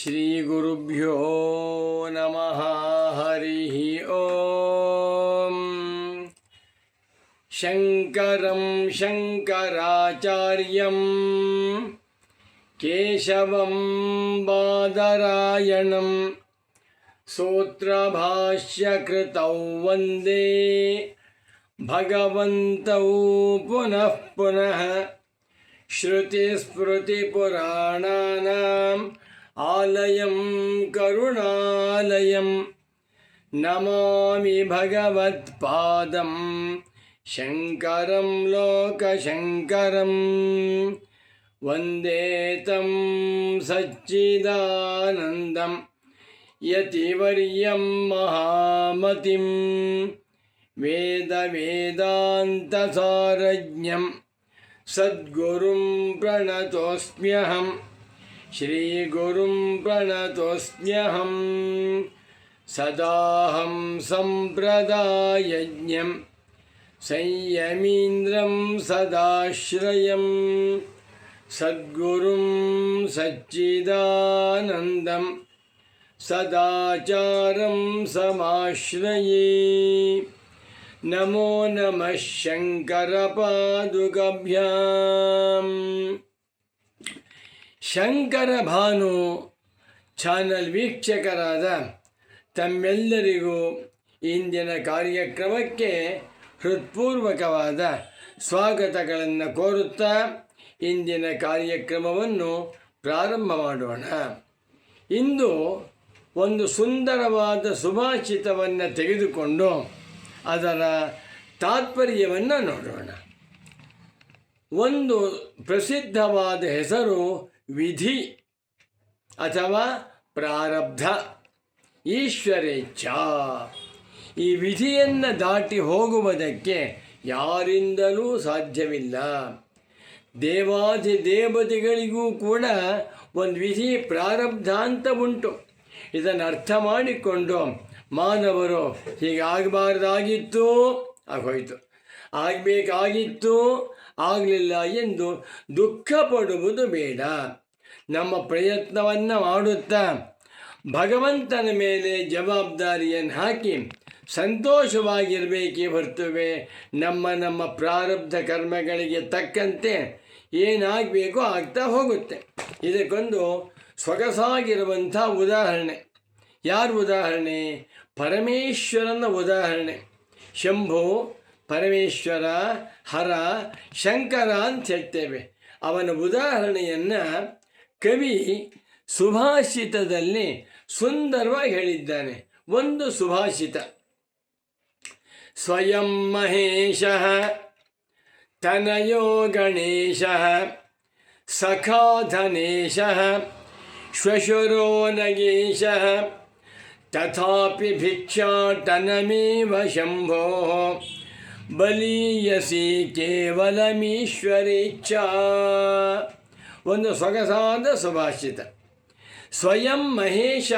ಶ್ರೀಗುರುಭ್ಯೋ ನಮಃ ಹರಿಃ ಓಂ. ಶಂಕರಂ ಶಂಕರಾಚಾರ್ಯಂ ಕೇಶವಂ ಬಾದರಾಯಣಂ ಸೂತ್ರಭಾಷ್ಯಕೃತೌ ವಂದೇ ಭಗವಂತೌ ಪುನಃ ಪುನಃ. ಶ್ರುತಿಸ್ಮೃತಿಪುರಾಣಾನಾಂ ಆಲಯಂ ಕರುಣಾಲಯಂ ನಮಾಮಿ ಭಗವತ್ಪಾದಂ ಶಂಕರಂ ಲೋಕಶಂಕರಂ. ವಂದೇ ತಂ ಸಚ್ಚಿದಾನಂದಂ ಯತಿವರ್ಯಂ ಮಹಾಮತಿಂ ವೇದಾಂತಸಾರಜ್ಞಂ ಸದ್ಗುರುಂ ಪ್ರಣತೋಸ್ಮ್ಯಹಂ. ಶ್ರೀಗುರುಂ ಪ್ರಣತೋಸ್ಮ್ಯಹಂ. ಸದಾಹಂ ಸಂಪ್ರದಾಯಜ್ಞಂ ಸಂಯಮೀಂದ್ರಂ ಸದಾಶ್ರಯಂ ಸದ್ಗುರುಂ ಸಚ್ಚಿದಾನಂದಂ ಸದಾಚಾರಂ ಸಮಾಶ್ರಯೇ. ನಮೋ ನಮಃ ಶಂಕರಪಾದುಕಾಭ್ಯಾಂ. ಶಂಕರ ಭಾನು ಚಾನಲ್ ವೀಕ್ಷಕರಾದ ತಮ್ಮೆಲ್ಲರಿಗೂ ಇಂದಿನ ಕಾರ್ಯಕ್ರಮಕ್ಕೆ ಹೃತ್ಪೂರ್ವಕವಾದ ಸ್ವಾಗತಗಳನ್ನು ಕೋರುತ್ತಾ ಇಂದಿನ ಕಾರ್ಯಕ್ರಮವನ್ನು ಪ್ರಾರಂಭ ಮಾಡೋಣ. ಇಂದು ಒಂದು ಸುಂದರವಾದ ಸುಭಾಷಿತವನ್ನು ತೆಗೆದುಕೊಂಡು ಅದರ ತಾತ್ಪರ್ಯವನ್ನು ನೋಡೋಣ. ಒಂದು ಪ್ರಸಿದ್ಧವಾದ ಹೆಸರು ವಿಧಿ ಅಥವಾ ಪ್ರಾರಬ್ಧ, ಈಶ್ವರೇಚ್ಛಾ. ಈ ವಿಧಿಯನ್ನು ದಾಟಿ ಹೋಗುವುದಕ್ಕೆ ಯಾರಿಂದಲೂ ಸಾಧ್ಯವಿಲ್ಲ. ದೇವಾದಿದೇವತೆಗಳಿಗೂ ಕೂಡ ಒಂದು ವಿಧಿ ಪ್ರಾರಬ್ಧ ಅಂತ ಉಂಟು. ಇದನ್ನು ಅರ್ಥ ಮಾಡಿಕೊಂಡು ಮಾನವರು ಹೀಗಾಗಬಾರ್ದಾಗಿತ್ತು, ಆಗೋಯ್ತು, ಆಗಬೇಕಾಗಿತ್ತು, ಆಗಲಿಲ್ಲ ಎಂದು ದುಃಖ ಪಡುವುದು ಬೇಡ. ನಮ್ಮ ಪ್ರಯತ್ನವನ್ನು ಮಾಡುತ್ತಾ ಭಗವಂತನ ಮೇಲೆ ಜವಾಬ್ದಾರಿಯನ್ನು ಹಾಕಿ ಸಂತೋಷವಾಗಿರಬೇಕೇ ಹೊರತುವೆ ನಮ್ಮ ಪ್ರಾರಬ್ಧ ಕರ್ಮಗಳಿಗೆ ತಕ್ಕಂತೆ ಏನಾಗಬೇಕೋ ಆಗ್ತಾ ಹೋಗುತ್ತೆ. ಇದಕ್ಕೊಂದು ಸೊಗಸಾಗಿರುವಂಥ ಉದಾಹರಣೆ. ಯಾರ ಉದಾಹರಣೆ? ಪರಮೇಶ್ವರನ ಉದಾಹರಣೆ. ಶಂಭು, ಪರಮೇಶ್ವರ, ಹರ, ಶಂಕರ ಅಂತ ಹೇಳ್ತೇವೆ. ಅವನ ಉದಾಹರಣೆಯನ್ನು ಕವಿ ಸುಭಾಷಿತದಲ್ಲಿ ಸುಂದರವಾಗಿ ಹೇಳಿದ್ದಾನೆ. ಒಂದು ಸುಭಾಷಿತ: ಸ್ವಯಂ ಮಹೇಶಃ ತನಯೋ ಗಣೇಶಃ ಸಖಾ ಧನೇಶಃ ಶ್ವಶುರೋ ನಗೇಶಃ ತಥಾಪಿ ಭಿಕ್ಷಾಟನಮೇವ ಶಂಭೋಃ ಬಲೀಯಸಿ ಕೇವಲಮೀಶ್ವರೇಚ್ಛಾ. ಒಂದು ಸೊಗಸಾದ ಸುಭಾಷಿತ. ಸ್ವಯಂ ಮಹೇಶ,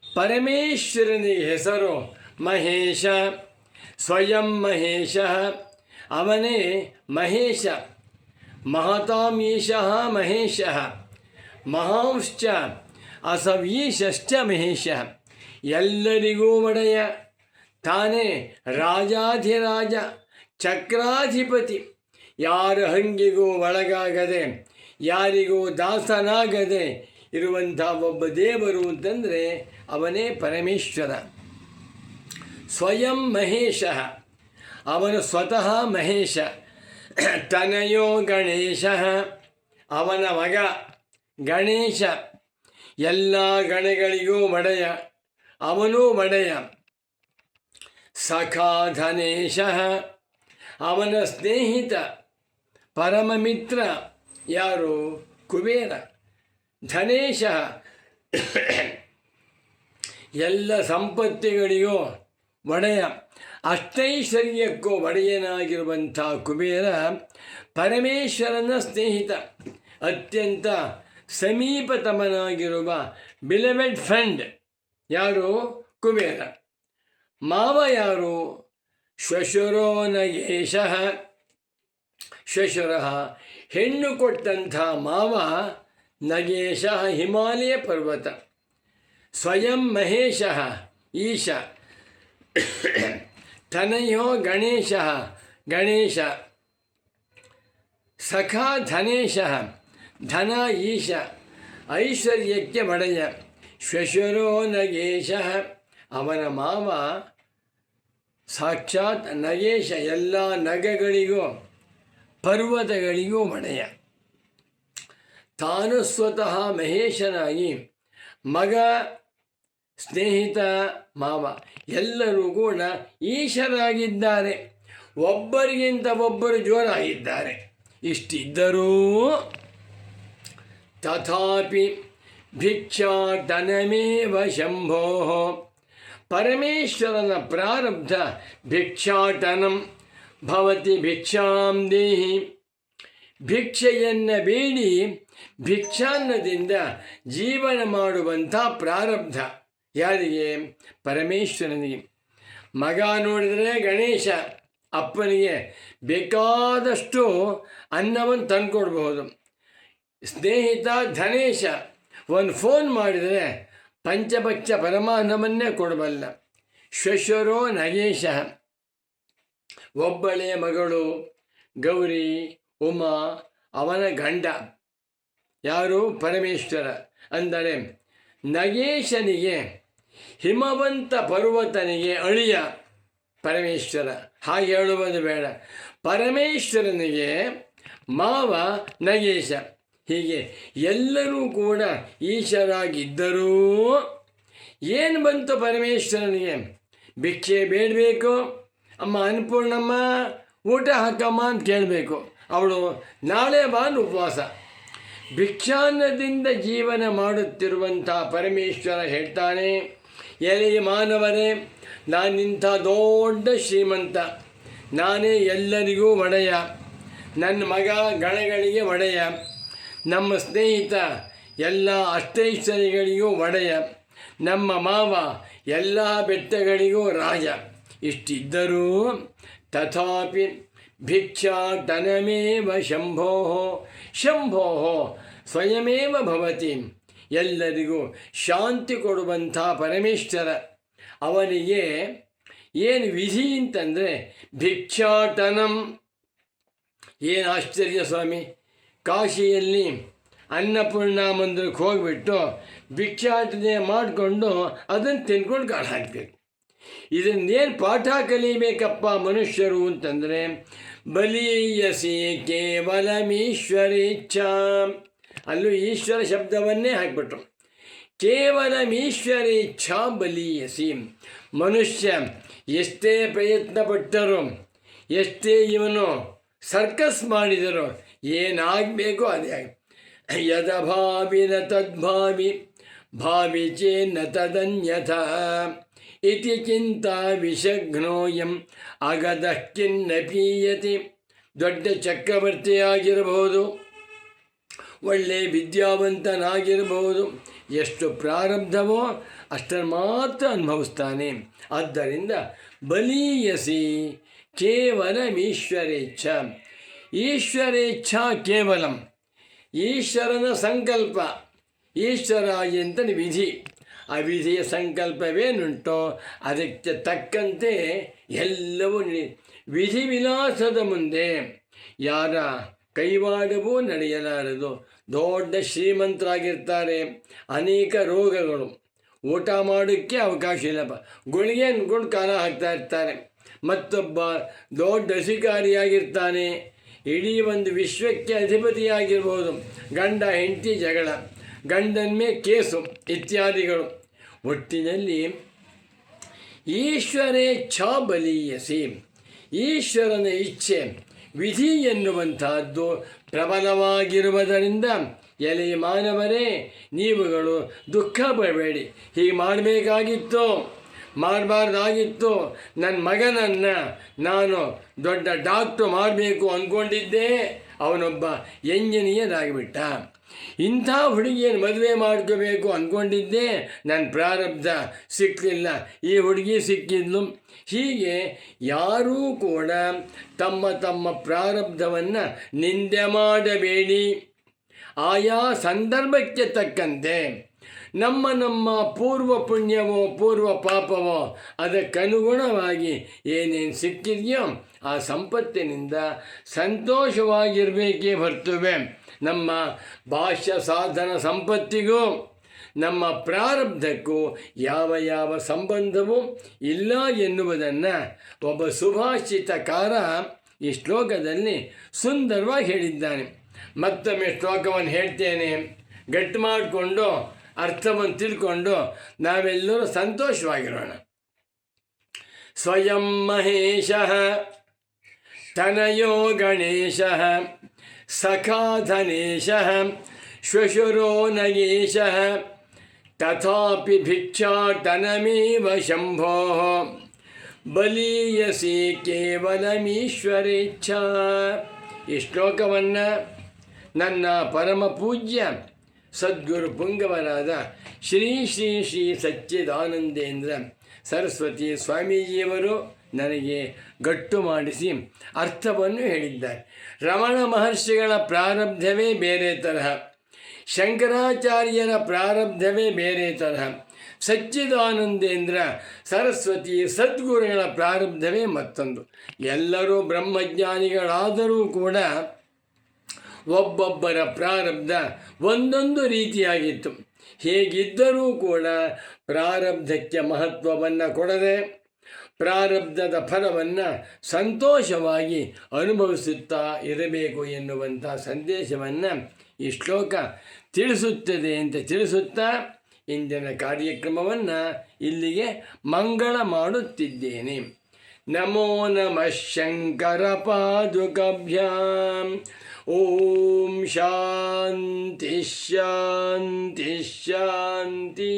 ಪರಮೇಶ್ವರನಿಗೆ ಹೆಸರು ಮಹೇಶ. ಸ್ವಯಂ ಮಹೇಶ, ಅವನೇ ಮಹೇಶ. ಮಹತಾಮೀಶಃ ಮಹೇಶಃ ಮಹಾಂಶ್ಚ ಅಸವೀಶಶ್ಚ ಮಹೇಶಃ. ಎಲ್ಲರಿಗೂ ಒಡೆಯ, ತಾನೇ ರಾಜಾಧಿರಾಜ, ಚಕ್ರಾಧಿಪತಿ. ಯಾರ ಹಂಗಿಗೂ ಒಳಗಾಗದೆ, ಯಾರಿಗೂ ದಾಸನಾಗದೆ ಇರುವಂಥ ಒಬ್ಬ ದೇವರು ಅಂತಂದರೆ ಅವನೇ ಪರಮೇಶ್ವರ. ಸ್ವಯಂ ಮಹೇಶ, ಅವನು ಸ್ವತಃ ಮಹೇಶ. ತನಯೋ ಗಣೇಶ, ಅವನ ಮಗ ಗಣೇಶ. ಎಲ್ಲ ಗಣಗಳಿಗೂ ಒಡೆಯ, ಅವನೂ ಒಡೆಯ. ಸಖಾ ಧನೇಶ, ಅವನ ಸ್ನೇಹಿತ, ಪರಮ ಮಿತ್ರ. ಯಾರು? ಕುಬೇರ. ಧನೇಶ, ಎಲ್ಲ ಸಂಪತ್ತಿಗಳಿಗೂ ಒಡೆಯ, ಅಷ್ಟೈಶ್ವರ್ಯಕ್ಕೂ ಒಡೆಯನಾಗಿರುವಂಥ ಕುಬೇರ ಪರಮೇಶ್ವರನ ಸ್ನೇಹಿತ, ಅತ್ಯಂತ ಸಮೀಪತಮನಾಗಿರುವ ಬಿಲವೆಡ್ ಫ್ರೆಂಡ್. ಯಾರು? ಕುಬೇರ. ಮಾವ ಯಾರು? ಶ್ವಶುರೋ ನಗೇಶಃ. ಶ್ವಶುರ, ಹೆಣ್ಣು ಕೊಟ್ಟಂಥ ಮಾವ ನಗೇಶಃ ಹಿಮಾಲಯ ಪರ್ವತ, ಸ್ವಯಂ ಮಹೇಶಃ ಈಶ, ತನಯೋ ಗಣೇಶಃ ಗಣೇಶ, ಸಖಾ ಧನೇಶಃ ಧನ ಈಶ, ಐಶ್ವರ್ಯಕ್ಕೆ ಒಡೆಯ, ಶ್ವಶುರೋ ನಗೇಶಃ ಅವನ ಮಾವ ಸಾಕ್ಷಾತ್ ನಗೇಶ, ಎಲ್ಲ ನಗಗಳಿಗೂ ಪರ್ವತಗಳಿಗೂ ಒಡೆಯ. ತಾನು ಸ್ವತಃ ಮಹೇಶನಾಗಿ ಮಗ, ಸ್ನೇಹಿತ, ಮಾವ ಎಲ್ಲರೂ ಕೂಡ ಈಶರಾಗಿದ್ದಾರೆ. ಒಬ್ಬರಿಗಿಂತ ಒಬ್ಬರು ಜೋರಾಗಿದ್ದಾರೆ. ಇಷ್ಟಿದ್ದರೂ ತಥಾಪಿ ಭಿಕ್ಷಾಟನಮೇವ ಶಂಭೋ, ಪರಮೇಶ್ವರನ ಪ್ರಾರಬ್ಧ ಭಿಕ್ಷಾಟನಂ ಭವತಿ ಭಿಕ್ಷಾಂ ದೇಹಿ, ಭಿಕ್ಷೆಯನ್ನು ಬೇಡಿ ಭಿಕ್ಷಾನ್ನದಿಂದ ಜೀವನ ಮಾಡುವಂಥ ಪ್ರಾರಬ್ಧ ಯಾರಿಗೆ? ಪರಮೇಶ್ವರನಿಗೆ. ಮಗ ನೋಡಿದರೆ ಗಣೇಶ ಅಪ್ಪನಿಗೆ ಬೇಕಾದಷ್ಟು ಅನ್ನವನ್ನು ತಂದುಕೊಡ್ಬಹುದು. ಸ್ನೇಹಿತ ಧನೇಶ ಒಂದು ಫೋನ್ ಮಾಡಿದರೆ ಪಂಚಭಕ್ಷ ಪರಮಾನ್ನವನ್ನೇ ಕೊಡಬಲ್ಲ. ಶ್ವಶುರೋ ನಗೇಶ ಒಬ್ಬಳೇ ಮಗಳು ಗೌರಿ, ಉಮಾ ಅವನ ಗಂಡ ಯಾರು? ಪರಮೇಶ್ವರ. ಅಂದರೆ ನಗೇಶನಿಗೆ ಹಿಮವಂತ ಪರ್ವತನಿಗೆ ಅಳಿಯ ಪರಮೇಶ್ವರ. ಹಾಗೆ ಹೇಳುವುದು ಬೇಡ. ಪರಮೇಶ್ವರನಿಗೆ ಮಾವ ನಗೇಶ. ಹೀಗೆ ಎಲ್ಲರೂ ಕೂಡ ಈಶರಾಗಿದ್ದರೂ ಏನು ಬಂತು ಪರಮೇಶ್ವರನಿಗೆ? ಭಿಕ್ಷೆ ಬೇಡಬೇಕು. ಅಮ್ಮ ಅನ್ನಪೂರ್ಣಮ್ಮ ಊಟ ಹಾಕಮ್ಮ ಅಂತ ಕೇಳಬೇಕು. ಅವಳು ನಾಳೆ ಬಾನು ಉಪವಾಸ. ಭಿಕ್ಷಾನ್ನದಿಂದ ಜೀವನ ಮಾಡುತ್ತಿರುವಂಥ ಪರಮೇಶ್ವರ ಹೇಳ್ತಾನೆ, ಎಲೆಯ ಮಾನವರೇ, ನಾನಿಂಥ ದೊಡ್ಡ ಶ್ರೀಮಂತ, ನಾನೇ ಎಲ್ಲರಿಗೂ ಒಡೆಯ, ನನ್ನ ಮಗ ಗಣಗಳಿಗೆ ಒಡೆಯ, ನಮ್ಮ ಸ್ನೇಹಿತ ಎಲ್ಲ ಅಷ್ಟೈಶ್ವರ್ಯಗಳಿಗೂ ಒಡೆಯ, ನಮ್ಮ ಮಾವ ಎಲ್ಲ ಬೆಟ್ಟಗಳಿಗೂ ರಾಜ. ಇಷ್ಟಿದ್ದರೂ ತಥಾಪಿ ಭಿಕ್ಷಾಟನಮೇವ ಶಂಭೋ, ಶಂಭೋ ಸ್ವಯಮೇವ ಭವತಿ, ಎಲ್ಲರಿಗೂ ಶಾಂತಿ ಕೊಡುವಂಥ ಪರಮೇಶ್ವರ. ಅವನಿಗೆ ಏನು ವಿಧಿ ಅಂತಂದರೆ ಭಿಕ್ಷಾಟನಂ. ಏನು ಆಶ್ಚರ್ಯ ಸ್ವಾಮಿ! ಕಾಶಿಯಲ್ಲಿ ಅನ್ನಪೂರ್ಣ ಮಂದಿರಕ್ಕೆ ಹೋಗಿಬಿಟ್ಟು ಭಿಕ್ಷಾಟನೆ ಮಾಡಿಕೊಂಡು ಅದನ್ನು ತಿನ್ಕೊಂಡು ಕಾಳು ಹಾಕಬೇಕು. ಇದನ್ನೇನು ಪಾಠ ಕಲಿಬೇಕಪ್ಪ ಮನುಷ್ಯರು ಅಂತಂದರೆ, ಬಲೀಯಸಿ ಕೇವಲಮೀಶ್ವರೇಚ್ಛಾ, ಅಲ್ಲೂ ಈಶ್ವರ ಶಬ್ದವನ್ನೇ ಹಾಕಿಬಿಟ್ರು. ಕೇವಲಮೀಶ್ವರೇಚ್ಛಾ ಬಲೀಯಸಿ. ಮನುಷ್ಯ ಎಷ್ಟೇ ಪ್ರಯತ್ನ ಪಟ್ಟರು, ಎಷ್ಟೇ ಇವನು ಸರ್ಕಸ್ ಮಾಡಿದರು, ಏನಾಗಬೇಕು ಅದೇ ಆಗಿ. ಯದಭಾವಿ ನ ತದ್ಭಾವಿ, ಭಾವಿ ಚೇನ್ನ ತದನ್ಯಥ ಇತಿ ಚಿಂತಾ ವಿಷಘ್ನೋಯಂ ಅಗದಃ ಕಿನ್ನ ಪೀಯತಿ. ದೊಡ್ಡ ಚಕ್ರವರ್ತಿಯಾಗಿರಬಹುದು, ಒಳ್ಳೆ ವಿದ್ಯಾವಂತನಾಗಿರಬಹುದು, ಎಷ್ಟು ಪ್ರಾರಬ್ಧವೋ ಅಷ್ಟನ್ನು ಮಾತ್ರ ಅನುಭವಿಸ್ತಾನೆ. ಆದ್ದರಿಂದ ಬಲೀಯಸಿ ಕೇವಲಮೀಶ್ವರೇಚ್ಛ. ಈಶ್ವರೇಚ್ಛಾ ಕೇವಲಂ, ಈಶ್ವರನ ಸಂಕಲ್ಪ. ಈಶ್ವರ ಎಂತನ ವಿಧಿ, ಆ ವಿಧಿಯ ಸಂಕಲ್ಪವೇನುಂಟೋ ಅದಕ್ಕೆ ತಕ್ಕಂತೆ ಎಲ್ಲವೂ ವಿಧಿ ವಿಲಾಸದ ಮುಂದೆ ಯಾರ ಕೈವಾಡವೂ ನಡೆಯಲಾರದು. ದೊಡ್ಡ ಶ್ರೀಮಂತರಾಗಿರ್ತಾರೆ, ಅನೇಕ ರೋಗಗಳು, ಊಟ ಮಾಡೋಕ್ಕೆ ಅವಕಾಶ ಇಲ್ಲಪ್ಪ, ಗುಳಿಗೆ ಅಂದ್ಕೊಂಡು ಕಾಲ ಹಾಕ್ತಾ ಇರ್ತಾರೆ. ಮತ್ತೊಬ್ಬ ದೊಡ್ಡ ಅಧಿಕಾರಿಯಾಗಿರ್ತಾನೆ, ಇಡೀ ಒಂದು ವಿಶ್ವಕ್ಕೆ ಅಧಿಪತಿಯಾಗಿರ್ಬೋದು, ಗಂಡ ಹೆಂಡತಿ ಜಗಳ, ಗಂಡನ ಮೇಲೆ ಕೇಸು ಇತ್ಯಾದಿಗಳು. ಒಟ್ಟಿನಲ್ಲಿ ಈಶ್ವರೇಚ್ಛಾ ಬಲೀಯಸಿ, ಈಶ್ವರನ ಇಚ್ಛೆ ವಿಧಿ ಎನ್ನುವಂತಹದ್ದು ಪ್ರಬಲವಾಗಿರುವುದರಿಂದ ಎಲೆಯ ಮಾನವರೇ, ನೀವುಗಳು ದುಃಖ ಪಡಬೇಡಿ. ಹೀಗೆ ಮಾಡಬೇಕಾಗಿತ್ತು, ಮಾಡಬಾರ್ದಾಗಿತ್ತು. ನನ್ನ ಮಗನನ್ನು ನಾನು ದೊಡ್ಡ ಡಾಕ್ಟ್ರು ಮಾಡಬೇಕು ಅಂದ್ಕೊಂಡಿದ್ದೆ, ಅವನೊಬ್ಬ ಎಂಜಿನಿಯರ್ ಆಗಿಬಿಟ್ಟ. ಇಂಥ ಹುಡುಗಿಯನ್ನು ಮದುವೆ ಮಾಡ್ಕೋಬೇಕು ಅಂದ್ಕೊಂಡಿದ್ದೆ, ನನ್ನ ಪ್ರಾರಬ್ಧ ಸಿಕ್ಕಲಿಲ್ಲ, ಈ ಹುಡುಗಿ ಸಿಕ್ಕಿದ್ಲು. ಹೀಗೆ ಯಾರೂ ಕೂಡ ತಮ್ಮ ತಮ್ಮ ಪ್ರಾರಬ್ಧವನ್ನು ನಿಂದೆ ಮಾಡಬೇಡಿ. ಆಯಾ ಸಂದರ್ಭಕ್ಕೆ ತಕ್ಕಂತೆ ನಮ್ಮ ಪೂರ್ವ ಪುಣ್ಯವೋ ಪೂರ್ವ ಪಾಪವೋ ಅದಕ್ಕನುಗುಣವಾಗಿ ಏನೇನು ಸಿಕ್ಕಿದೆಯೋ ಆ ಸಂಪತ್ತಿನಿಂದ ಸಂತೋಷವಾಗಿರಬೇಕೇ ಹೊರತುವೆ ನಮ್ಮ ಭಾಷ್ಯ ಸಾಧನ ಸಂಪತ್ತಿಗೂ ನಮ್ಮ ಪ್ರಾರಬ್ಧಕ್ಕೂ ಯಾವ ಸಂಬಂಧವೂ ಇಲ್ಲ ಎನ್ನುವುದನ್ನು ಒಬ್ಬ ಸುಭಾಷಿತಕಾರ ಈ ಶ್ಲೋಕದಲ್ಲಿ ಸುಂದರವಾಗಿ ಹೇಳಿದ್ದಾನೆ. ಮತ್ತೊಮ್ಮೆ ಶ್ಲೋಕವನ್ನು ಹೇಳ್ತೇನೆ, ಗಟ್ಟಿ ಮಾಡಿಕೊಂಡು ಅರ್ಥವನ್ನು ತಿಳ್ಕೊಂಡು ನಾವೆಲ್ಲರೂ ಸಂತೋಷವಾಗಿರೋಣ. ಸ್ವಯಂ ಮಹೇಶಃ ತನಯೋ ಗಣೇಶಃ ಸಖಾಧನೇಶಃ ಶ್ವಶುರೋ ನಗೇಶಃ ತಥಾಪಿ ಭಿಕ್ಷಾಟನಮೇವ ಶಂಭೋ ಬಲೀಯಸಿ ಕೇವಲಮೀಶ್ವರೇಚ್ಛಾ. ಈ ಶ್ಲೋಕವನ್ನು ನನ್ನ ಪರಮ ಪೂಜ್ಯ ಸದ್ಗುರು ಪುಂಗವರಾದ ಶ್ರೀ ಶ್ರೀ ಶ್ರೀ ಸಚ್ಚಿದಾನಂದೇಂದ್ರ ಸರಸ್ವತಿ ಸ್ವಾಮೀಜಿಯವರು ನನಗೆ ಗಟ್ಟು ಮಾಡಿಸಿ ಅರ್ಥವನ್ನು ಹೇಳಿದ್ದಾರೆ. ರಮಣ ಮಹರ್ಷಿಗಳ ಪ್ರಾರಬ್ಧವೇ ಬೇರೆ ತರಹ, ಶಂಕರಾಚಾರ್ಯರ ಪ್ರಾರಬ್ಧವೇ ಬೇರೆ ತರಹ, ಸಚ್ಚಿದಾನಂದೇಂದ್ರ ಸರಸ್ವತಿ ಸದ್ಗುರುಗಳ ಪ್ರಾರಬ್ಧವೇ ಮತ್ತೊಂದು. ಎಲ್ಲರೂ ಬ್ರಹ್ಮಜ್ಞಾನಿಗಳಾದರೂ ಕೂಡ ಒಬ್ಬೊಬ್ಬರ ಪ್ರಾರಬ್ಧ ಒಂದೊಂದು ರೀತಿಯಾಗಿತ್ತು. ಹೇಗಿದ್ದರೂ ಕೂಡ ಪ್ರಾರಬ್ಧಕ್ಕೆ ಮಹತ್ವವನ್ನು ಕೊಡದೆ ಪ್ರಾರಬ್ಧದ ಫಲವನ್ನು ಸಂತೋಷವಾಗಿ ಅನುಭವಿಸುತ್ತಾ ಇರಬೇಕು ಎನ್ನುವಂಥ ಸಂದೇಶವನ್ನು ಈ ಶ್ಲೋಕ ತಿಳಿಸುತ್ತದೆ ಅಂತ ತಿಳಿಸುತ್ತಾ ಇಂದಿನ ಕಾರ್ಯಕ್ರಮವನ್ನು ಇಲ್ಲಿಗೆ ಮಂಗಳ ಮಾಡುತ್ತಿದ್ದೇನೆ. ನಮೋ ನಮಃ ಶಂಕರ ಪಾದುಕಭ್ಯಾಂ. ಓಂ ಶಾಂತಿ ಶಾಂತಿ ಶಾಂತಿ.